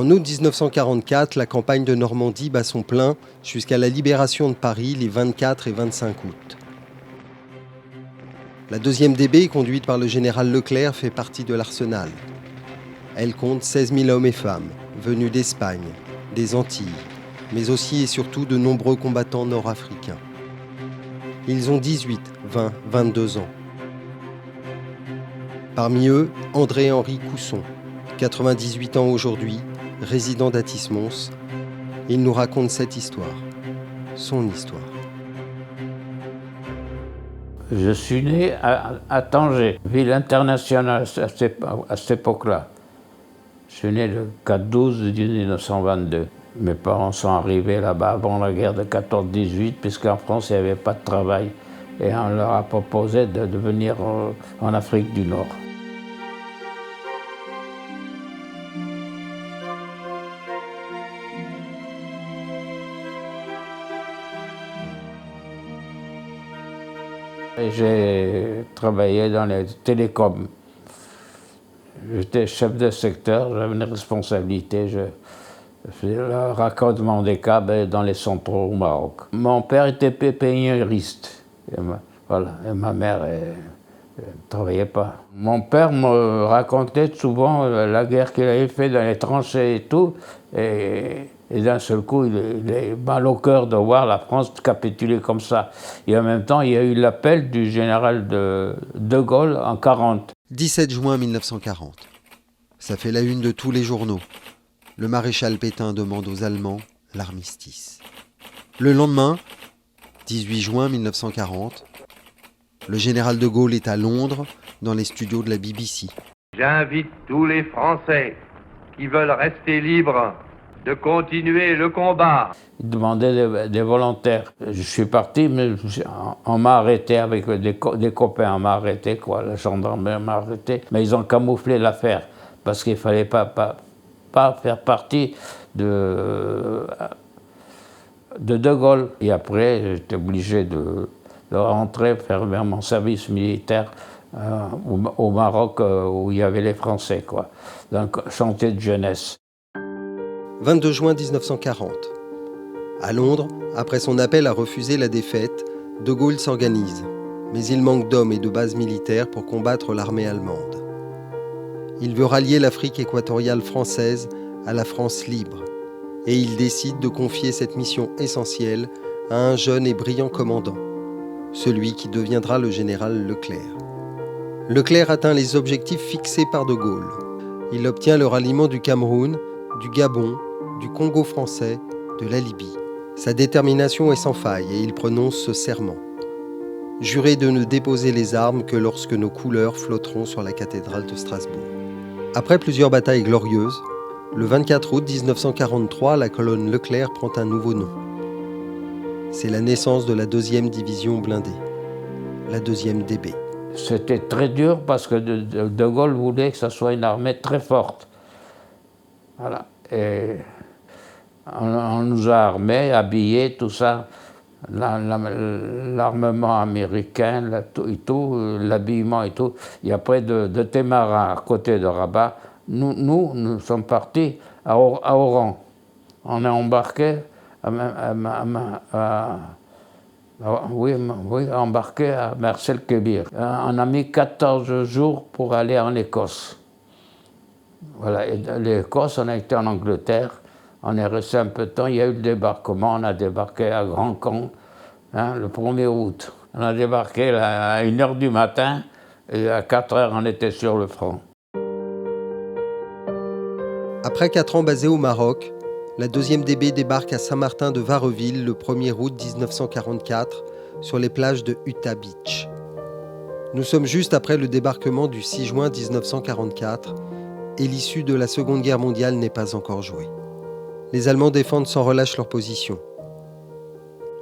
En août 1944, la campagne de Normandie bat son plein jusqu'à la libération de Paris les 24 et 25 août. La 2e DB, conduite par le général Leclerc, fait partie de l'arsenal. Elle compte 16 000 hommes et femmes, venus d'Espagne, des Antilles, mais aussi et surtout de nombreux combattants nord-africains. Ils ont 18, 20, 22 ans. Parmi eux, André-Henri Cousson, 98 ans aujourd'hui, résident d'Athis-Mons. Il nous raconte cette histoire, son histoire. Je suis né à Tanger, ville internationale à cette époque-là. Je suis né le 4-12 1922. Mes parents sont arrivés là-bas avant la guerre de 14-18, puisqu'en France, il n'y avait pas de travail. Et on leur a proposé de venir en Afrique du Nord. J'ai travaillé dans les télécoms. J'étais chef de secteur, j'avais une responsabilité. Je faisais le raccordement des câbles dans les centraux au Maroc. Mon père était pépiniériste. Et ma mère ne travaillait pas. Mon père me racontait souvent la guerre qu'il avait fait dans les tranchées et tout. Et d'un seul coup, il est mal au cœur de voir la France capituler comme ça. Et en même temps, il y a eu l'appel du général de Gaulle en 1940. 17 juin 1940. Ça fait la une de tous les journaux. Le maréchal Pétain demande aux Allemands l'armistice. Le lendemain, 18 juin 1940, le général de Gaulle est à Londres, dans les studios de la BBC. J'invite tous les Français qui veulent rester libres de continuer le combat. Il demandait des volontaires. Je suis parti, mais on m'a arrêté avec des copains. On m'a arrêté, quoi. La gendarmerie m'a arrêté. Mais ils ont camouflé l'affaire, parce qu'il ne fallait pas faire partie de Gaulle. Et après, j'étais obligé de rentrer, faire mon service militaire au Maroc, où il y avait les Français, quoi. Donc, chantier de jeunesse. 22 juin 1940. À Londres, après son appel à refuser la défaite, De Gaulle s'organise. Mais il manque d'hommes et de bases militaires pour combattre l'armée allemande. Il veut rallier l'Afrique équatoriale française à la France libre. Et il décide de confier cette mission essentielle à un jeune et brillant commandant, celui qui deviendra le général Leclerc. Leclerc atteint les objectifs fixés par De Gaulle. Il obtient le ralliement du Cameroun, du Gabon, du Congo français, de la Libye. Sa détermination est sans faille et il prononce ce serment. Jurer de ne déposer les armes que lorsque nos couleurs flotteront sur la cathédrale de Strasbourg. Après plusieurs batailles glorieuses, le 24 août 1943, la colonne Leclerc prend un nouveau nom. C'est la naissance de la 2e division blindée, la 2e DB. C'était très dur parce que De Gaulle voulait que ce soit une armée très forte. Voilà. Et on nous a armés, habillés, tout ça. L'armement américain, l'habillement et tout. Et après, de Témarin, à côté de Rabat, nous sommes partis à Oran. On est embarqué embarqué à Marcel-Kébir. On a mis 14 jours pour aller en Écosse. Voilà, et l'Écosse, on a été en Angleterre, on est resté un peu de temps, il y a eu le débarquement, on a débarqué à Grand Camp, le 1er août. On a débarqué là, à 1h du matin, et à 4h, on était sur le front. Après 4 ans basés au Maroc, la 2e DB débarque à Saint-Martin de Varreville le 1er août 1944, sur les plages de Utah Beach. Nous sommes juste après le débarquement du 6 juin 1944, et l'issue de la Seconde Guerre mondiale n'est pas encore jouée. Les Allemands défendent sans relâche leur position.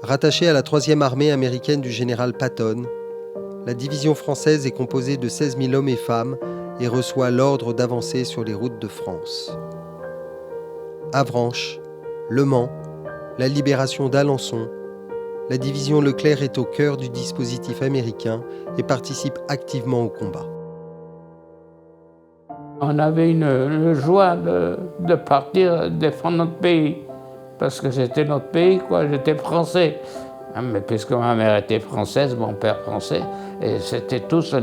Rattachée à la 3e armée américaine du général Patton, la division française est composée de 16 000 hommes et femmes et reçoit l'ordre d'avancer sur les routes de France. Avranches, Le Mans, la libération d'Alençon, la division Leclerc est au cœur du dispositif américain et participe activement au combat. On avait une joie de partir défendre notre pays, parce que c'était notre pays, quoi. J'étais français. Mais puisque ma mère était française, mon père français, et on était tous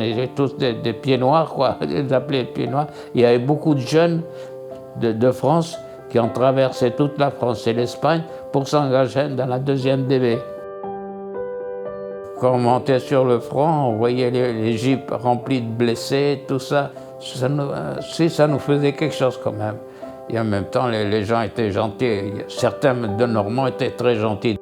des pieds noirs, quoi. Ils appelaient les pieds noirs. Il y avait beaucoup de jeunes de France qui ont traversé toute la France et l'Espagne pour s'engager dans la 2e DB. Quand on montait sur le front, on voyait les jeeps remplis de blessés, tout ça. Ça nous faisait quelque chose quand même. Et en même temps, les gens étaient gentils. Certains de Normands étaient très gentils.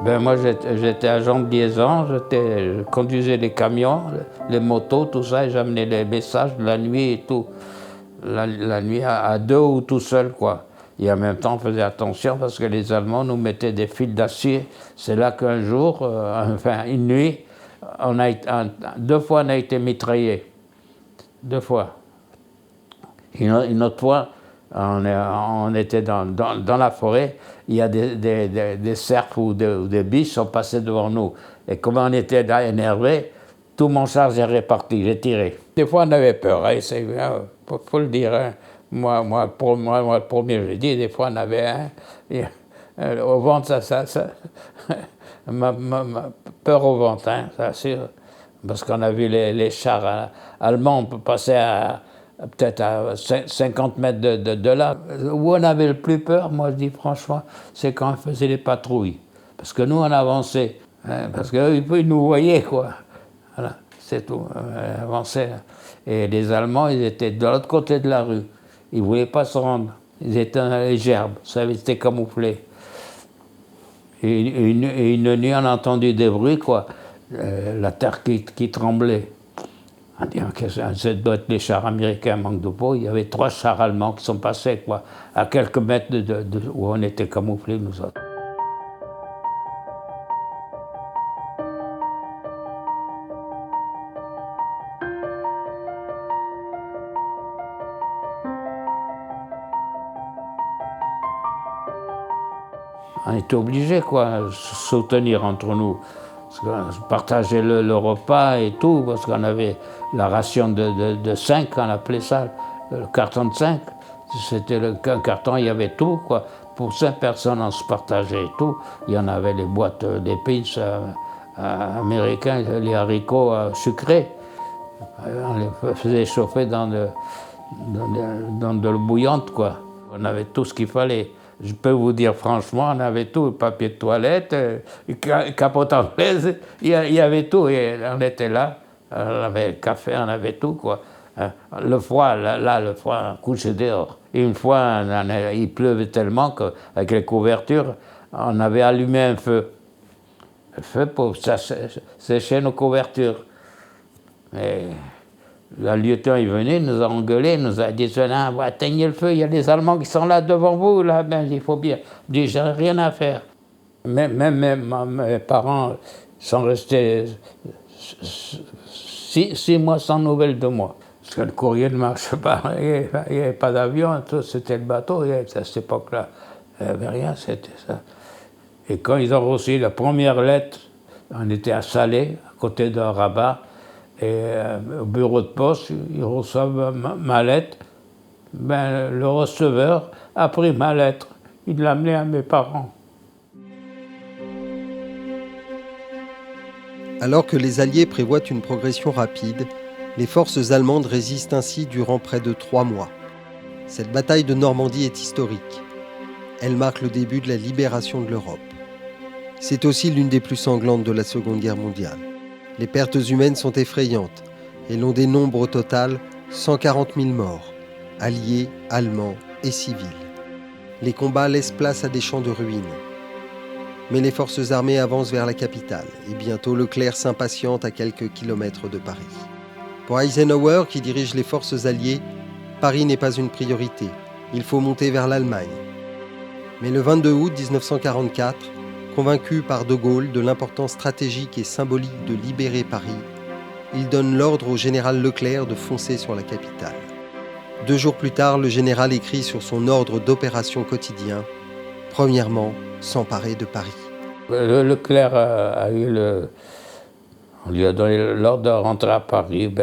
Ben moi, j'étais agent de liaison, je conduisais les camions, les motos, tout ça, et j'amenais les messages la nuit et tout. La nuit à 2 ou tout seul, quoi. Et en même temps, on faisait attention parce que les Allemands nous mettaient des fils d'acier. C'est là qu'un jour, une nuit, 2 fois on a été mitraillés. 2 fois. Une autre fois, on était dans la forêt, il y a des cerfs ou des biches sont passés devant nous. Et comme on était là énervés, tout mon charge est reparti, j'ai tiré. Des fois, on avait peur, hein, faut le dire. Hein. Moi, le premier, je l'ai dit, des fois, on avait au ventre, ma peur au ventre, hein, ça sûr. Parce qu'on a vu les chars allemands, on peut passer peut-être à 50 mètres de là. Où on avait le plus peur, moi je dis franchement, c'est quand on faisait les patrouilles. Parce que nous, on avançait. Hein, parce qu'eux, ils nous voyaient, quoi. Voilà, c'est tout. On avançait. Et les Allemands, ils étaient de l'autre côté de la rue. Ils ne voulaient pas se rendre. Ils étaient dans les gerbes. Ça avait été camouflé. Et une nuit, on a entendu des bruits, quoi. La terre qui tremblait. On dit que ça doit être les chars américains, manque de peau. Il y avait 3 chars allemands qui sont passés, quoi, à quelques mètres où on était camouflés, nous autres. On était obligés, quoi, de se soutenir entre nous. Partager le repas et tout, parce qu'on avait la ration de 5, on appelait ça, le carton de 5. C'était un carton, il y avait tout, quoi. Pour 5 personnes, on se partageait et tout. Il y en avait les boîtes d'épices américains, les haricots sucrés. On les faisait chauffer dans de l'eau bouillante, quoi. On avait tout ce qu'il fallait. Je peux vous dire franchement, on avait tout, papier de toilette, capote anglaise, il y avait tout, et on était là, on avait le café, on avait tout, quoi. Le froid, le froid, on couchait dehors. Et une fois, il pleuvait tellement qu'avec les couvertures, on avait allumé un feu. Le feu pour sécher nos couvertures. Et le lieutenant est venu, nous a engueulés, nous a dit « Éteignez le feu, il y a les Allemands qui sont là devant vous, là, ben, il faut bien. » Je dis « J'ai rien à faire. » Même mes parents sont restés 6 mois sans nouvelles de moi. Parce que le courrier ne marche pas, il n'y avait pas d'avion, c'était le bateau, à cette époque-là, il n'y avait rien, c'était ça. Et quand ils ont reçu la première lettre, on était à Salé, à côté de Rabat, et au bureau de poste, ils reçoivent ma lettre. Ben, le receveur a pris ma lettre, il l'a amenée à mes parents. Alors que les Alliés prévoient une progression rapide, les forces allemandes résistent ainsi durant près de 3 mois. Cette bataille de Normandie est historique. Elle marque le début de la libération de l'Europe. C'est aussi l'une des plus sanglantes de la Seconde Guerre mondiale. Les pertes humaines sont effrayantes et l'on dénombre au total 140 000 morts, alliés, allemands et civils. Les combats laissent place à des champs de ruines. Mais les forces armées avancent vers la capitale et bientôt Leclerc s'impatiente à quelques kilomètres de Paris. Pour Eisenhower, qui dirige les forces alliées, Paris n'est pas une priorité. Il faut monter vers l'Allemagne. Mais le 22 août 1944, convaincu par De Gaulle de l'importance stratégique et symbolique de libérer Paris, il donne l'ordre au général Leclerc de foncer sur la capitale. 2 jours plus tard, le général écrit sur son ordre d'opération quotidien « Premièrement, s'emparer de Paris ». Leclerc on lui a donné l'ordre de rentrer à Paris.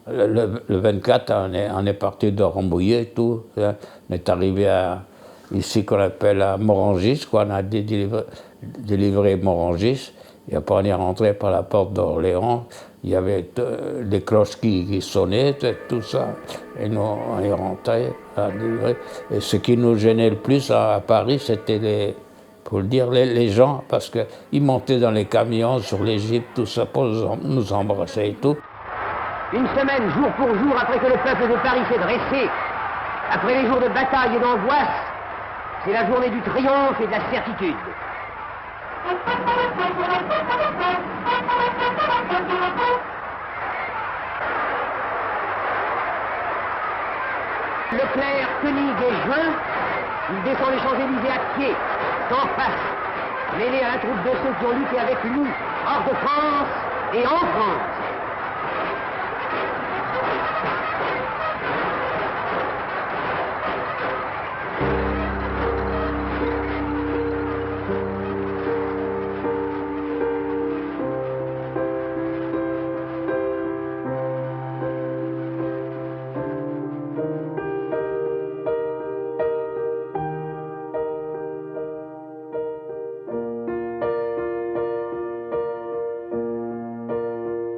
Le 24, on est parti de Rambouillet et tout. On est arrivé ici qu'on appelle à Morangis, quoi. On a délivré Morangis. Et après, on est rentré par la porte d'Orléans. Il y avait des cloches qui sonnaient, tout ça. Et nous, on est rentré à livrer. Et ce qui nous gênait le plus à Paris, c'était pour le dire, les gens, parce qu'ils montaient dans les camions, sur les jeeps, tout ça, pour nous embrasser et tout. Une semaine, jour pour jour, après que le peuple de Paris s'est dressé, après les jours de bataille et d'angoisse, c'est la journée du triomphe et de la certitude. Leclerc, Koenig et Juin, il descend les Champs-Élysées à pied, sans face, mêlé à la troupe de ceux qui ont lutté avec lui, hors de France et en France.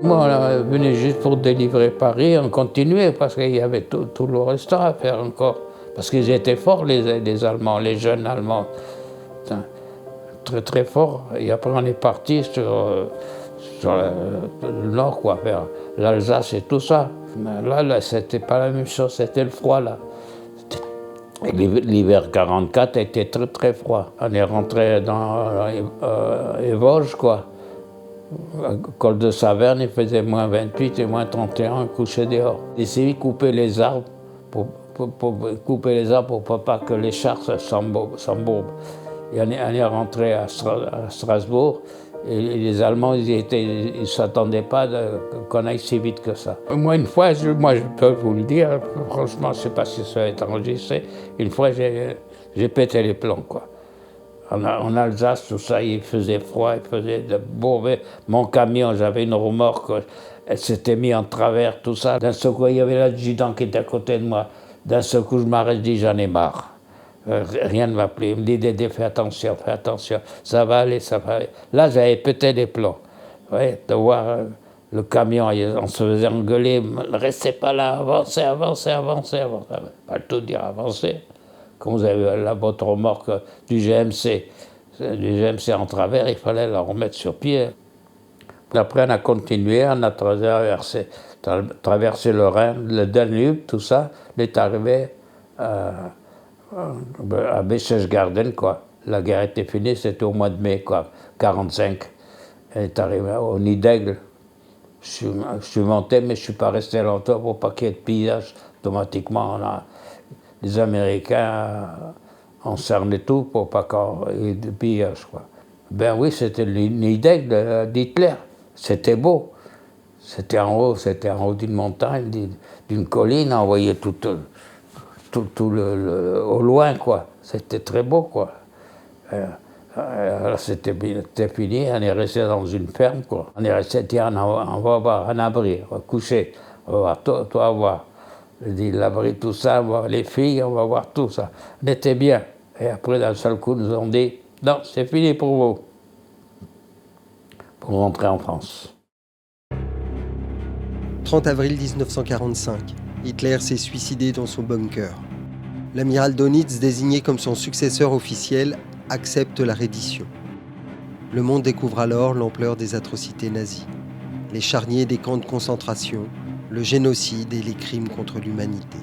Moi, on venait juste pour délivrer Paris, on continuait parce qu'il y avait tout le restant à faire encore. Parce qu'ils étaient forts, les Allemands, les jeunes Allemands. Très très forts. Et après, on est parti sur le nord, quoi, vers l'Alsace et tout ça. Mais là, c'était pas la même chose, c'était le froid, là. L'hiver 44 était très très froid. On est rentré dans les Vosges, quoi. Col de Saverne, il faisait moins 28 et moins 31, couché dehors. Essayez de couper les arbres pour couper les arbres pour pas que les chars s'embourbent. Et on est rentré à Strasbourg et les Allemands, ils s'attendaient pas qu'on aille si vite que ça. Moi, une fois, je peux vous le dire, franchement, je sais pas si ça va être enregistré, une fois, j'ai pété les plombs, quoi. En Alsace, tout ça, il faisait froid, il faisait de bourber. Mon camion, j'avais une remorque, elle s'était mise en travers, tout ça. D'un seul coup, il y avait l'adjudant qui était à côté de moi. D'un seul coup, je m'arrête, je dis, j'en ai marre. Rien ne m'a plu. Il me dit, Dédé, fais attention, ça va aller, ça va aller. Là, j'avais pété les plombs. Ouais, de voir le camion, on se faisait engueuler, ne restez pas là, avancez. Pas tout dire, avancez. Quand vous avez votre remorque du GMC en travers, il fallait la remettre sur pied. Après, on a continué, on a traversé le Rhin, le Danube, tout ça. On est arrivé à Berchtesgaden, quoi. La guerre était finie, c'était au mois de mai, quoi, 45. On est arrivé au Nid d'Aigle. Je suis monté, mais je ne suis pas resté longtemps pour pas qu'il y ait de pillage. Automatiquement, les Américains encernaient tout pour pas qu'il y ait de pillage, quoi. Ben oui, c'était le Nid d'Aigle d'Hitler. C'était beau. C'était en haut d'une montagne, d'une colline, on voyait tout au loin, quoi. C'était très beau, quoi. Alors c'était fini, on est resté dans une ferme, quoi. On est resté, tiens, on va voir un abri, on va coucher, on va voir, toi voir. Je dis l'abri, tout ça, on va voir les filles, on va voir tout ça. On était bien. Et après, d'un seul coup, nous ont dit, non, c'est fini pour vous. Pour rentrer en France. 30 avril 1945, Hitler s'est suicidé dans son bunker. L'amiral Dönitz, désigné comme son successeur officiel, accepte la reddition. Le monde découvre alors l'ampleur des atrocités nazies, les charniers des camps de concentration, le génocide et les crimes contre l'humanité.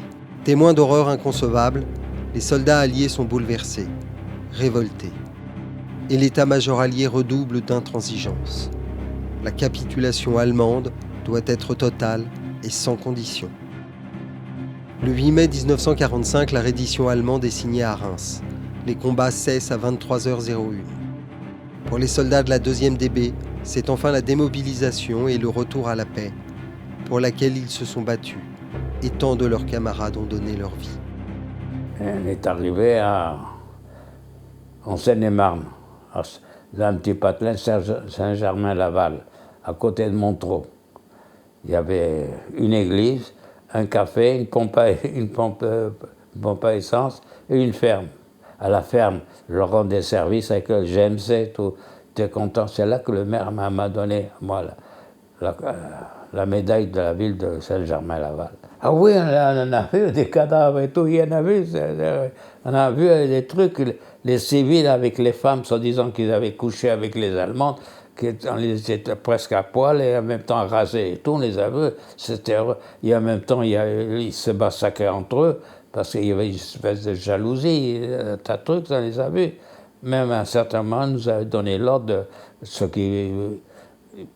Témoins d'horreurs inconcevables, les soldats alliés sont bouleversés, révoltés. Et l'état-major allié redouble d'intransigeance. La capitulation allemande doit être totale et sans condition. Le 8 mai 1945, la reddition allemande est signée à Reims. Les combats cessent à 23h01. Pour les soldats de la 2e DB, c'est enfin la démobilisation et le retour à la paix, pour laquelle ils se sont battus, et tant de leurs camarades ont donné leur vie. On est arrivé en Seine-et-Marne, dans un petit patelin Saint-Germain-Laval, à côté de Montreux. Il y avait une église, un café, une pompe à essence et une ferme. À la ferme, je leur rendais service avec le GMC, tout. J'étais content. C'est là que le maire m'a donné, moi, la médaille de la ville de Saint-Germain-Laval. Ah oui, on a vu des cadavres et tout, il y en a vu. On a vu des trucs, les civils avec les femmes, soi-disant qu'ils avaient couché avec les Allemands, on les était presque à poil et en même temps rasés et tout, on les a vus. C'était heureux. Et en même temps, ils se massacraient entre eux, parce qu'il y avait une espèce de jalousie, un tas de trucs, on les a vus. Même à un certain moment, on nous avait donné l'ordre de ceux qui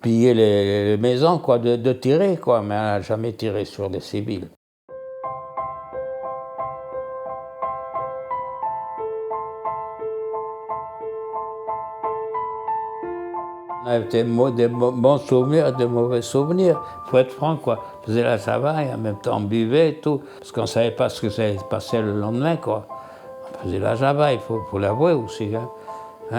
pillaient les maisons, quoi, de tirer, quoi, mais on n'a jamais tiré sur des civils. On avait des bons souvenirs et des mauvais souvenirs. Il faut être franc, quoi. On faisait la savane et en même temps on buvait et tout, parce qu'on ne savait pas ce que ça allait se passer le lendemain, quoi. On faisait la java, il faut l'avouer aussi. Hein,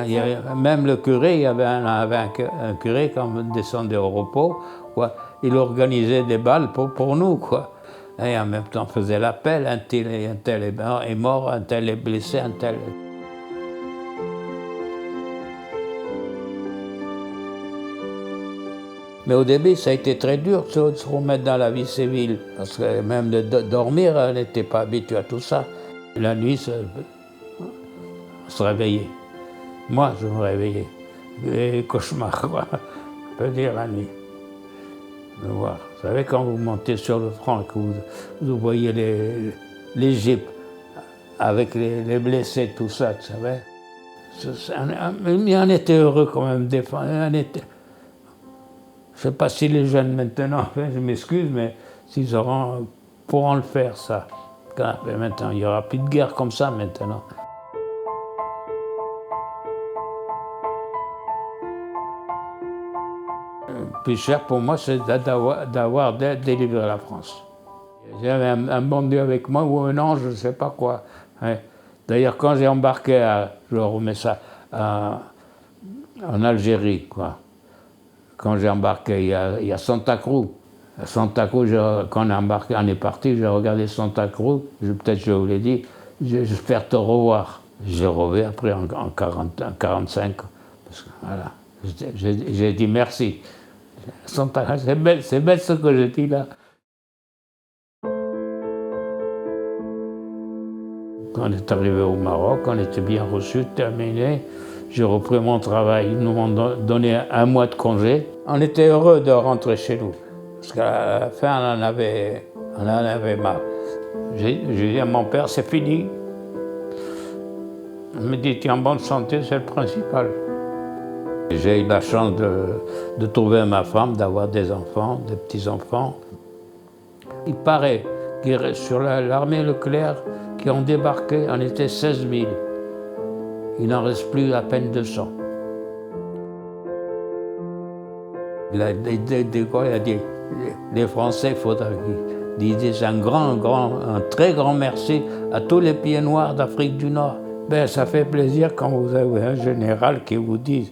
il y avait, même le curé, il y avait un curé quand on descendait au repos, quoi. Il organisait des balles pour nous, quoi. Et en même temps on faisait l'appel, un tel est mort, un tel est blessé, un tel... Mais au début, ça a été très dur de se remettre dans la vie civile, parce que même de dormir, on n'était pas habitué à tout ça. La nuit, on se réveillait. Moi, je me réveillais. Des cauchemars, quoi. On peut dire la nuit. De voir. Vous savez, quand vous montez sur le front et que vous voyez les jeeps avec les blessés, tout ça, tu savais. Mais on était heureux quand même, des fois. Je ne sais pas si les jeunes maintenant, je m'excuse, mais s'ils pourront le faire, ça. Maintenant, il n'y aura plus de guerre comme ça maintenant. Le plus cher pour moi, c'est d'avoir délivré la France. J'avais un bon Dieu avec moi ou un ange, je ne sais pas quoi. D'ailleurs, quand j'ai embarqué, je remets ça, en Algérie, quoi. Quand j'ai embarqué, il y a Santa Cruz. À Santa Cruz, quand on est parti, j'ai regardé Santa Cruz, peut-être je vous l'ai dit, j'espère te revoir. J'ai revu après en 45, parce que, voilà. J'ai dit merci. Santa Cruz, c'est belle ce que j'ai dit là. Quand on est arrivé au Maroc, on était bien reçus, terminé. J'ai repris mon travail, ils nous ont donné un mois de congé. On était heureux de rentrer chez nous, parce qu'à la fin, on en avait marre. J'ai dit à mon père, c'est fini. Il me dit, tu es en bonne santé, c'est le principal. J'ai eu la chance de trouver ma femme, d'avoir des enfants, des petits-enfants. Il paraît que sur l'armée Leclerc, qui ont débarqué, on était 16 000. Il n'en reste plus à peine 200. Il a dit, les Français, il faudra qu'ils disent un très grand merci à tous les pieds noirs d'Afrique du Nord. Ben, ça fait plaisir quand vous avez un général qui vous dit,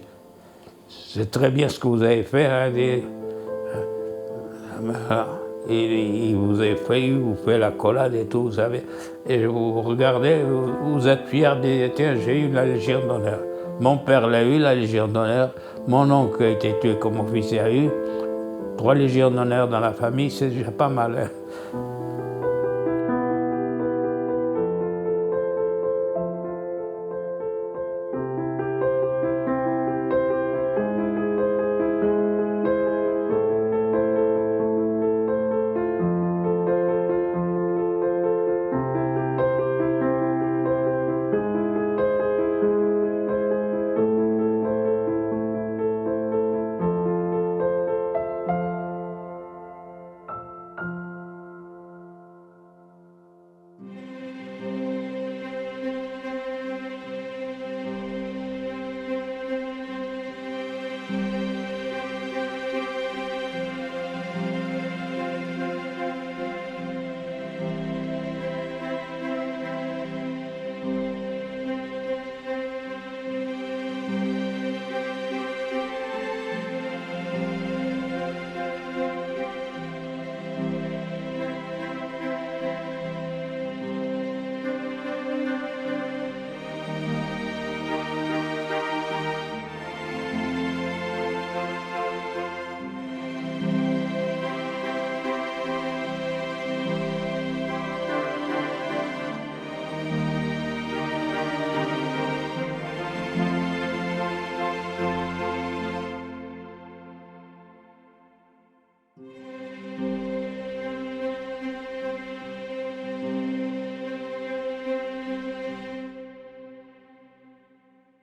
c'est très bien ce que vous avez fait, hein, il vous a fait la collade et tout, vous savez. Et vous regardez, vous êtes fiers, tiens, j'ai eu la Légion d'honneur. Mon père l'a eu, la Légion d'honneur. Mon oncle a été tué comme officier a eu. 3 Légions d'honneur dans la famille, c'est déjà pas mal. Hein.